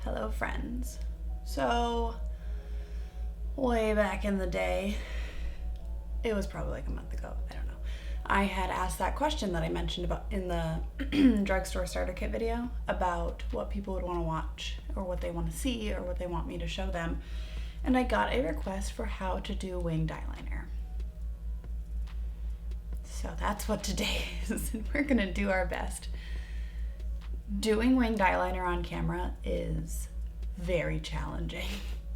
Hello friends. So way back in the day, it was probably like a month ago, I don't know, I had asked that question that I mentioned about in the drugstore starter kit video about what people would want to watch or what they want to see or what they want me to show them, and I got a request for how to do winged eyeliner. So that's what today is, and we're gonna do our best. Doing winged eyeliner on camera is very challenging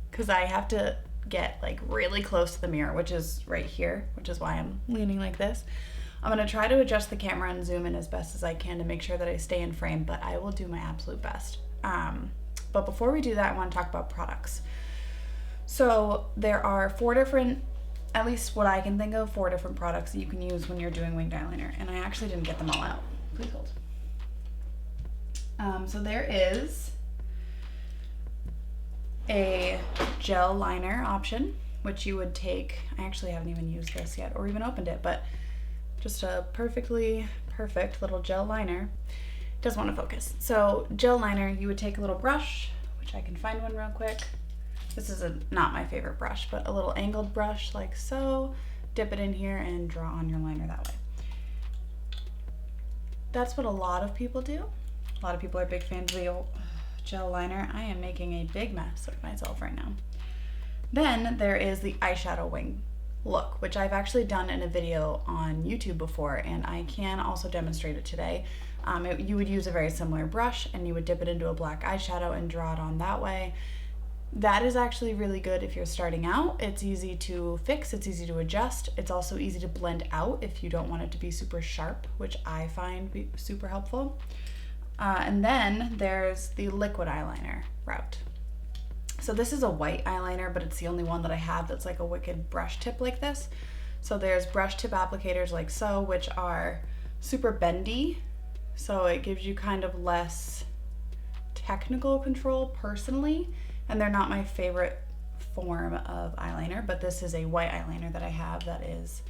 because I have to get like really close to the mirror, which is right here, which is why I'm leaning like this. I'm gonna try to adjust the camera and zoom in as best as I can to make sure that I stay in frame, but I will do my absolute best. But before we do that, I want to talk about products. So there are 4 different, at least what I can think of, 4 different products that you can use when you're doing winged eyeliner, and I actually didn't get them all out. Please hold. So there is a gel liner option, which you would take, I actually haven't even used this yet or even opened it, but just a perfectly perfect little gel liner. It doesn't want to focus. So gel liner, you would take a little brush, which I can find one real quick. This is not my favorite brush, but a little angled brush like so. Dip it in here and draw on your liner that way. That's what a lot of people do. A lot of people are big fans of the old gel liner. I am making a big mess of myself right now. Then there is the eyeshadow wing look, which I've actually done in a video on YouTube before, and I can also demonstrate it today. You would use a very similar brush and you would dip it into a black eyeshadow and draw it on that way. That is actually really good if you're starting out. It's easy to fix, it's easy to adjust. It's also easy to blend out if you don't want it to be super sharp, which I find be super helpful. And then there's the liquid eyeliner route. So this is a white eyeliner, but it's the only one that I have that's like a wicked brush tip like this. So there's brush tip applicators like so, which are super bendy. So it gives you kind of less technical control personally. And they're not my favorite form of eyeliner, but this is a white eyeliner that I have that is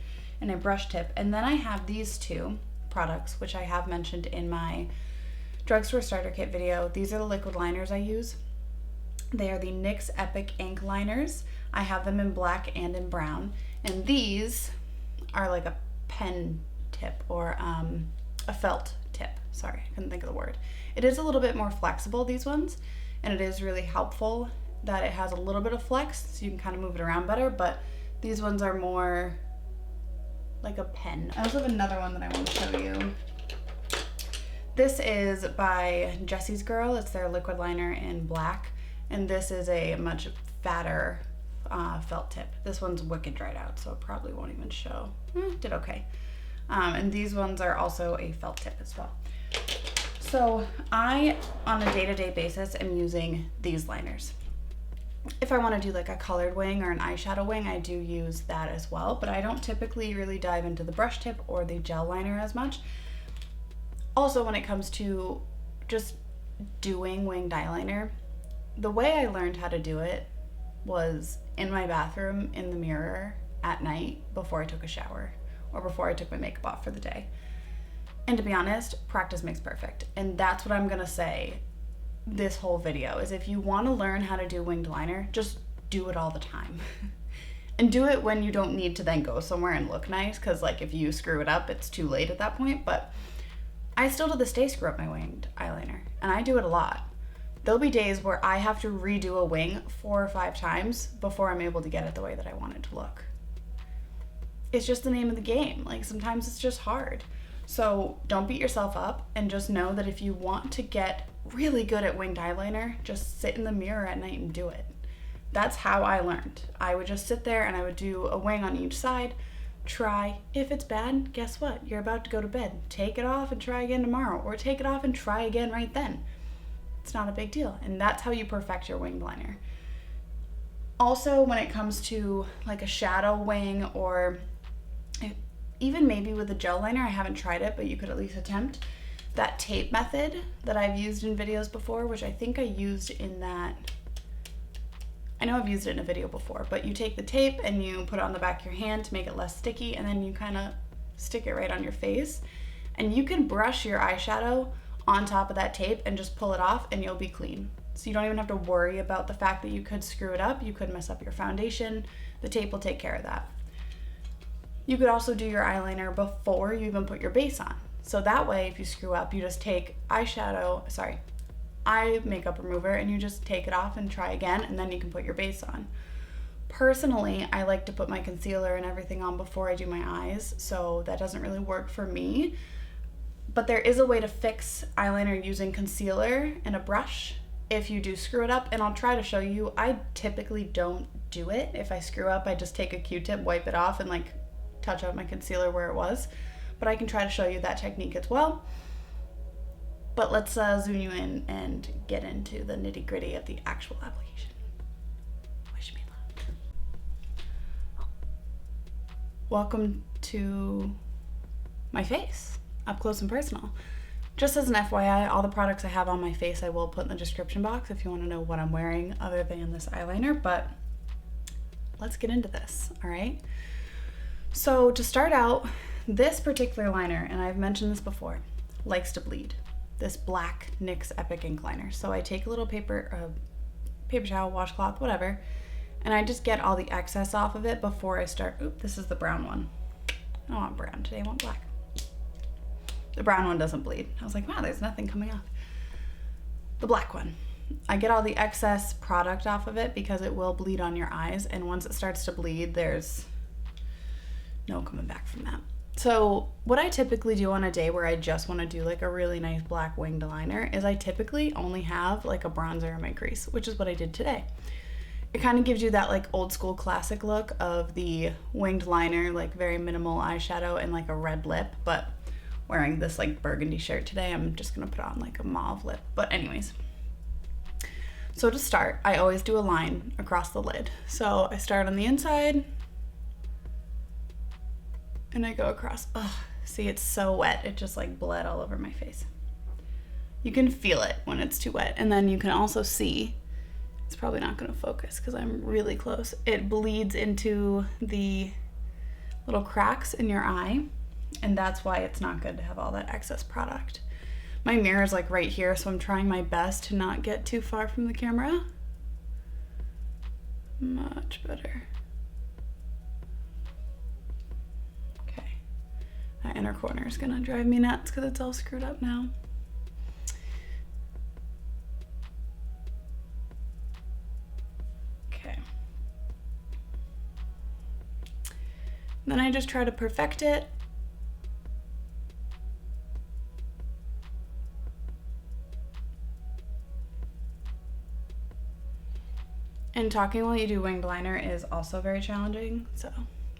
in a brush tip. And then I have these 2 products, which I have mentioned in my drugstore starter kit video. These are the liquid liners I use. They are the NYX Epic Ink Liners. I have them in black and in brown. And these are like a pen tip or a felt tip. Sorry, I couldn't think of the word. It is a little bit more flexible, these ones, and it is really helpful that it has a little bit of flex so you can kind of move it around better, but these ones are more like a pen. I also have another one that I want to show you. This is by Jessie's Girl. It's their liquid liner in black, and this is a much fatter felt tip. This one's wicked dried out, so it probably won't even show. Did okay. And these ones are also a felt tip as well. So I, on a day-to-day basis, am using these liners. If I want to do like a colored wing or an eyeshadow wing, I do use that as well, but I don't typically really dive into the brush tip or the gel liner as much. Also, when it comes to just doing winged eyeliner, the way I learned how to do it was in my bathroom in the mirror at night before I took a shower or before I took my makeup off for the day. And to be honest, practice makes perfect. And that's what I'm gonna say this whole video is if you wanna learn how to do winged liner, just do it all the time. And do it when you don't need to then go somewhere and look nice, because like if you screw it up, it's too late at that point. But I still to this day screw up my winged eyeliner, and I do it a lot. There'll be days where I have to redo a wing 4 or 5 times before I'm able to get it the way that I want it to look. It's just the name of the game. Like sometimes it's just hard. So don't beat yourself up and just know that if you want to get really good at winged eyeliner, just sit in the mirror at night and do it. That's how I learned. I would just sit there and I would do a wing on each side, try. If it's bad, guess what? You're about to go to bed. Take it off and try again tomorrow, or take it off and try again right then. It's not a big deal. And that's how you perfect your winged liner. Also, when it comes to like a shadow wing or even maybe with a gel liner, I haven't tried it, but you could at least attempt that tape method that I've used in videos before, which I think I used in that, I know I've used it in a video before, but you take the tape and you put it on the back of your hand to make it less sticky, and then you kind of stick it right on your face. And you can brush your eyeshadow on top of that tape and just pull it off and you'll be clean. So you don't even have to worry about the fact that you could screw it up, you could mess up your foundation. The tape will take care of that. You could also do your eyeliner before you even put your base on. So that way, if you screw up, you just take eye makeup remover and you just take it off and try again, and then you can put your base on. Personally, I like to put my concealer and everything on before I do my eyes, so that doesn't really work for me. But there is a way to fix eyeliner using concealer and a brush if you do screw it up, and I'll try to show you. I typically don't do it. If I screw up, I just take a Q-tip, wipe it off, and like touch out my concealer where it was. But I can try to show you that technique as well. But let's zoom you in and get into the nitty-gritty of the actual application. Wish me luck. Welcome to my face, up close and personal. Just as an FYI, all the products I have on my face I will put in the description box if you want to know what I'm wearing other than this eyeliner, but let's get into this, all right? So to start out, this particular liner, and I've mentioned this before, likes to bleed. This black NYX Epic Ink Liner. So I take a little paper towel, washcloth, whatever, and I just get all the excess off of it before I start. Oop, this is the brown one. I don't want brown today, I want black. The brown one doesn't bleed. I was like, wow, there's nothing coming off. The black one. I get all the excess product off of it because it will bleed on your eyes, and once it starts to bleed, there's no coming back from that. So what I typically do on a day where I just want to do like a really nice black winged liner is I typically only have like a bronzer in my crease, which is what I did today. It kind of gives you that like old school classic look of the winged liner, like very minimal eyeshadow and like a red lip, but wearing this like burgundy shirt today, I'm just gonna put on like a mauve lip. But anyways, so to start, I always do a line across the lid. So I start on the inside, and I go across. Ugh, see, it's so wet. It just like bled all over my face. You can feel it when it's too wet. And then you can also see, it's probably not gonna focus because I'm really close. It bleeds into the little cracks in your eye. And that's why it's not good to have all that excess product. My mirror is like right here, so I'm trying my best to not get too far from the camera. Much better. That inner corner is gonna drive me nuts because it's all screwed up now. Okay. Then I just try to perfect it. And talking while you do winged liner is also very challenging, so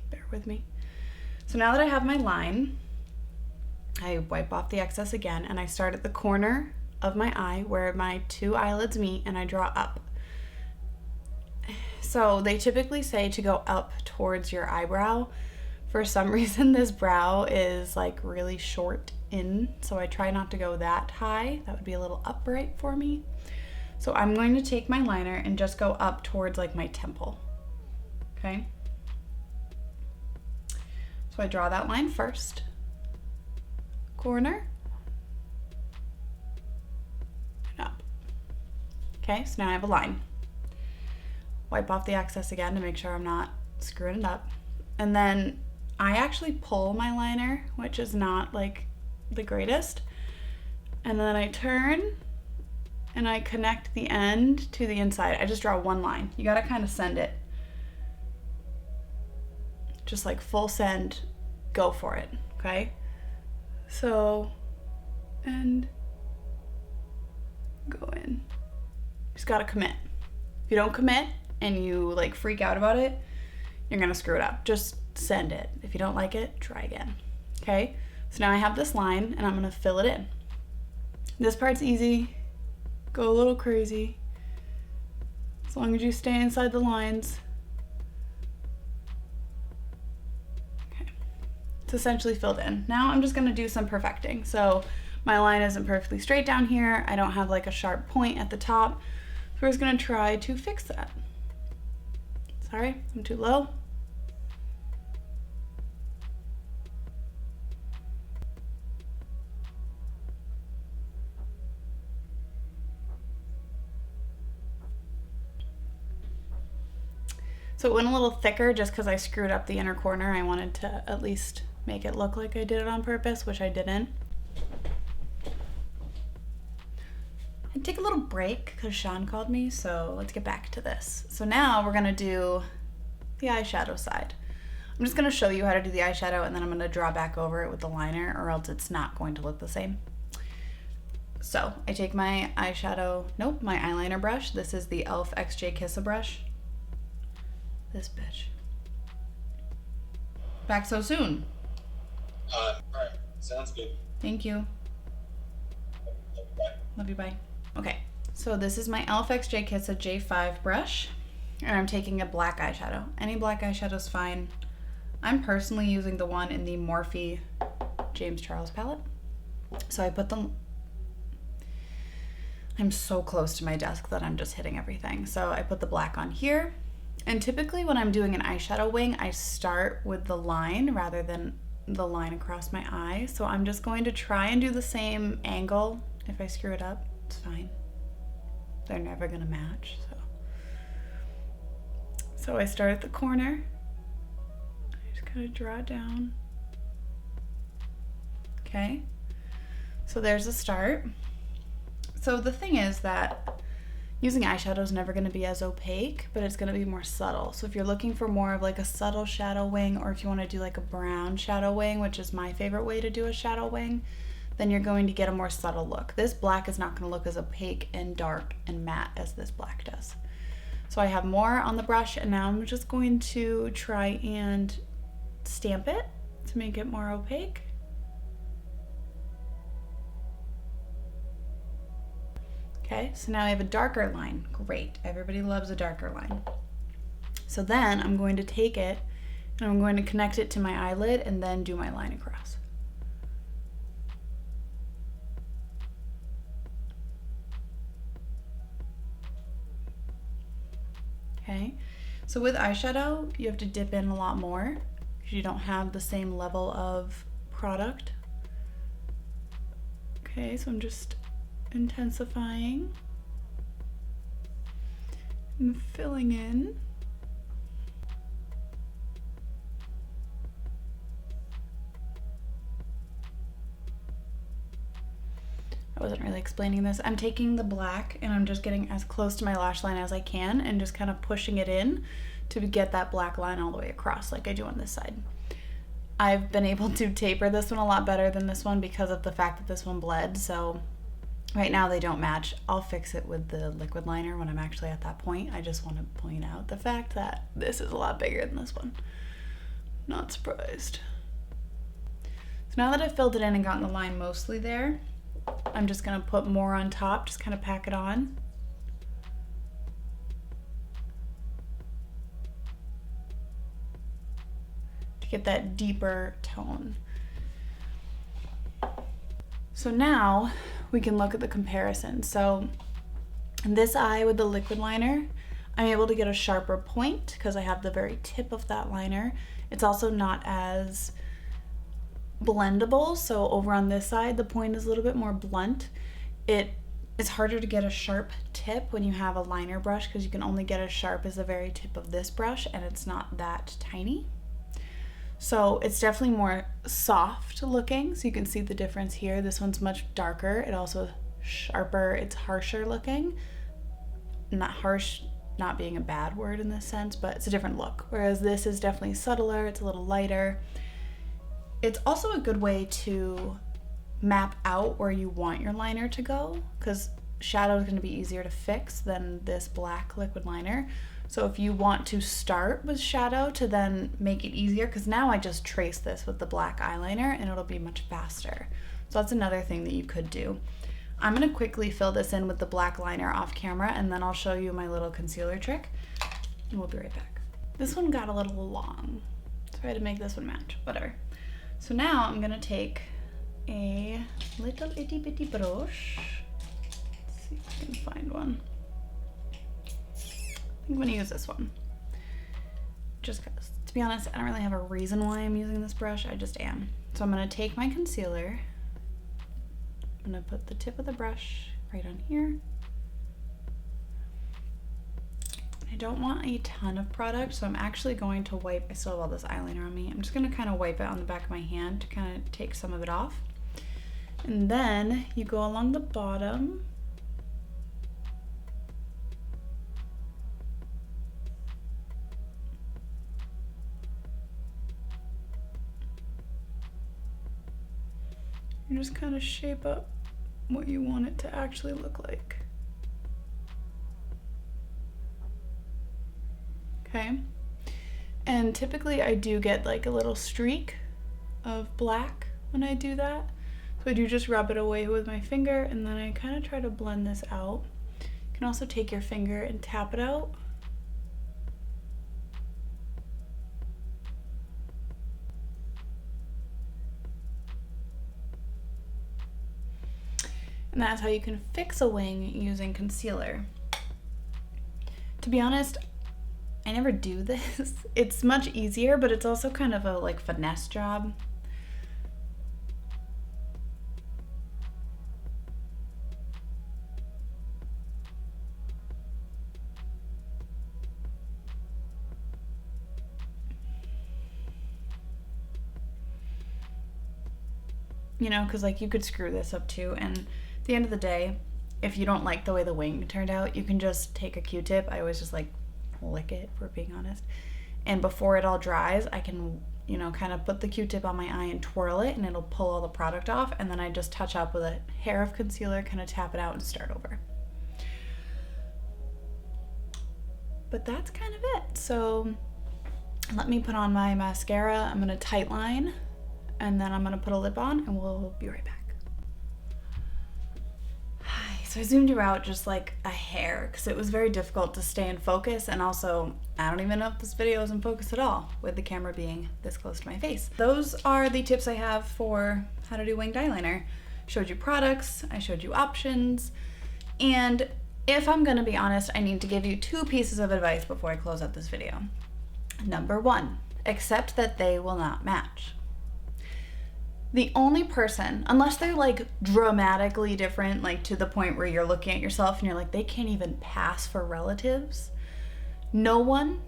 bear with me. So now that I have my line, I wipe off the excess again and I start at the corner of my eye where my two eyelids meet and I draw up. So they typically say to go up towards your eyebrow. For some reason, this brow is like really short in, so I try not to go that high. That would be a little upright for me. So I'm going to take my liner and just go up towards like my temple, okay? So I draw that line first, corner, and up. Okay, so now I have a line. Wipe off the excess again to make sure I'm not screwing it up. And then I actually pull my liner, which is not like the greatest. And then I turn and I connect the end to the inside. I just draw one line. You gotta kind of send it. Just like full send, go for it, okay? So, and go in. Just gotta commit. If you don't commit and you like freak out about it, you're gonna screw it up. Just send it. If you don't like it, try again, okay? So now I have this line and I'm gonna fill it in. This part's easy. Go a little crazy. As long as you stay inside the lines. It's essentially filled in. Now I'm just gonna do some perfecting. So my line isn't perfectly straight down here. I don't have like a sharp point at the top. So we're just gonna try to fix that. Sorry, I'm too low. So it went a little thicker just because I screwed up the inner corner. I wanted to at least make it look like I did it on purpose, which I didn't. And take a little break because Sean called me, so let's get back to this. So now we're gonna do the eyeshadow side. I'm just gonna show you how to do the eyeshadow and then I'm gonna draw back over it with the liner or else it's not going to look the same. So I take my my eyeliner brush. This is the e.l.f. XJ Kissa brush. This bitch. Back so soon. Alright, sounds good. Thank you. Love you, bye. Okay, so this is my e.l.f. XJ Kissa J5 brush, and I'm taking a black eyeshadow. Any black eyeshadow is fine. I'm personally using the one in the Morphe James Charles palette. So I put them, I'm so close to my desk that I'm just hitting everything. So I put the black on here. And typically when I'm doing an eyeshadow wing, I start with the line rather than the line across my eye. So I'm just going to try and do the same angle. If I screw it up, it's fine. They're never gonna match, so I start at the corner. I just kind of draw it down. Okay, so there's a start. So the thing is that using eyeshadow is never going to be as opaque, but it's going to be more subtle. So if you're looking for more of like a subtle shadow wing, or if you want to do like a brown shadow wing, which is my favorite way to do a shadow wing, then you're going to get a more subtle look. This black is not going to look as opaque and dark and matte as this black does. So I have more on the brush, and now I'm just going to try and stamp it to make it more opaque. Okay, so now I have a darker line. Great, everybody loves a darker line. So then I'm going to take it and I'm going to connect it to my eyelid and then do my line across. Okay, so with eyeshadow, you have to dip in a lot more because you don't have the same level of product. Okay, so I'm just intensifying and filling in. I wasn't really explaining this. I'm taking the black and I'm just getting as close to my lash line as I can and just kind of pushing it in to get that black line all the way across like I do on this side. I've been able to taper this one a lot better than this one because of the fact that this one bled, so right now they don't match. I'll fix it with the liquid liner when I'm actually at that point. I just want to point out the fact that this is a lot bigger than this one. Not surprised. So now that I've filled it in and gotten the line mostly there, I'm just gonna put more on top, just kind of pack it on. To get that deeper tone. So now we can look at the comparison. So in this eye with the liquid liner, I'm able to get a sharper point because I have the very tip of that liner. It's also not as blendable, so over on this side the point is a little bit more blunt. It's harder to get a sharp tip when you have a liner brush because you can only get as sharp as the very tip of this brush and it's not that tiny. So it's definitely more soft looking, so you can see the difference here. This one's much darker. It also sharper, it's harsher looking. Not harsh, not being a bad word in this sense, but it's a different look. Whereas this is definitely subtler, it's a little lighter. It's also a good way to map out where you want your liner to go because shadow is going to be easier to fix than this black liquid liner. So if you want to start with shadow to then make it easier, because now I just trace this with the black eyeliner and it'll be much faster. So that's another thing that you could do. I'm going to quickly fill this in with the black liner off camera and then I'll show you my little concealer trick and we'll be right back. This one got a little long, so I had to make this one match, whatever. So now I'm going to take a little itty bitty brush. Let's see if I can find one. I'm going to use this one. Just because, to be honest, I don't really have a reason why I'm using this brush, I just am. So I'm going to take my concealer, I'm going to put the tip of the brush right on here. I don't want a ton of product, so I'm actually going to wipe, I still have all this eyeliner on me. I'm just gonna kind of wipe it on the back of my hand to kind of take some of it off. And then you go along the bottom. You just kind of shape up what you want it to actually look like. Okay, and typically I do get like a little streak of black when I do that. So I do just rub it away with my finger, and then I kind of try to blend this out. You can also take your finger and tap it out. And that's how you can fix a wing using concealer. To be honest, I never do this. It's much easier, but it's also kind of a like finesse job. You know, because like you could screw this up too, and at the end of the day, if you don't like the way the wing turned out, you can just take a Q-tip. I always just like lick it, for being honest, and before it all dries, I can, you know, kind of put the Q-tip on my eye and twirl it, and it'll pull all the product off, and then I just touch up with a hair of concealer, kind of tap it out and start over. But that's kind of it. So let me put on my mascara. I'm gonna tight line, and then I'm gonna put a lip on, and we'll be right back. So I zoomed you out just like a hair because it was very difficult to stay in focus, and also I don't even know if this video is in focus at all with the camera being this close to my face. Those are the tips I have for how to do winged eyeliner. Showed you products, I showed you options, and if I'm gonna be honest, I need to give you 2 pieces of advice before I close out this video. Number 1, accept that they will not match. The only person, unless they're like dramatically different, like to the point where you're looking at yourself and you're like, they can't even pass for relatives, no one,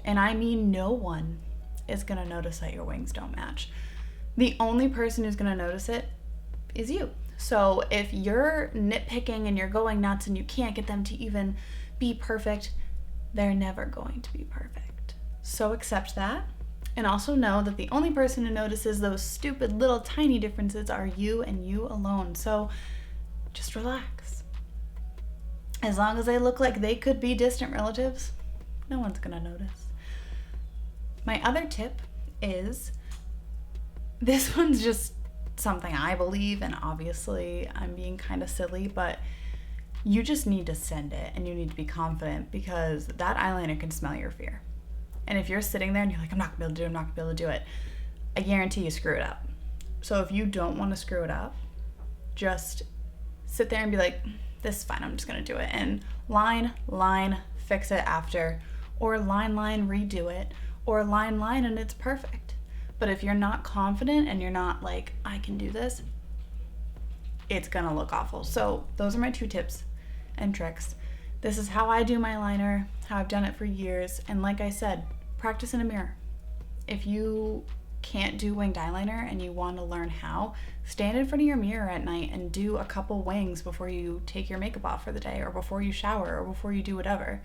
and I mean no one, is gonna notice that your wings don't match. The only person who's gonna notice it is you. So if you're nitpicking and you're going nuts and you can't get them to even be perfect, they're never going to be perfect. So accept that. And also know that the only person who notices those stupid little tiny differences are you and you alone. So just relax. As long as they look like they could be distant relatives, no one's gonna notice. My other tip is, this one's just something I believe, and obviously I'm being kind of silly, but you just need to send it and you need to be confident, because that eyeliner can smell your fear. And if you're sitting there and you're like, I'm not gonna be able to do it, I'm not gonna be able to do it, I guarantee you screw it up. So if you don't want to screw it up, just sit there and be like, this is fine, I'm just gonna do it. And line, fix it after, or line, redo it, or line, and it's perfect. But if you're not confident and you're not like, I can do this, it's gonna look awful. So those are my 2 tips and tricks. This is how I do my liner, how I've done it for years. And like I said, practice in a mirror. If you can't do winged eyeliner and you want to learn how, stand in front of your mirror at night and do a couple wings before you take your makeup off for the day, or before you shower, or before you do whatever.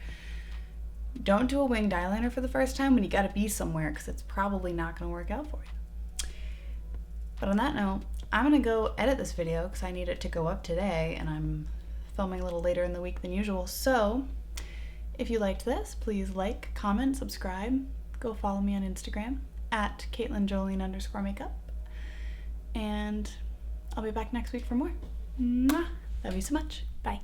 Don't do a winged eyeliner for the first time when you gotta be somewhere, because it's probably not gonna work out for you. But on that note, I'm gonna go edit this video because I need it to go up today, and I'm filming a little later in the week than usual. So if you liked this, please like, comment, subscribe. Go follow me on Instagram at CaitlinJolene_makeup. And I'll be back next week for more. Mwah! Love you so much. Bye.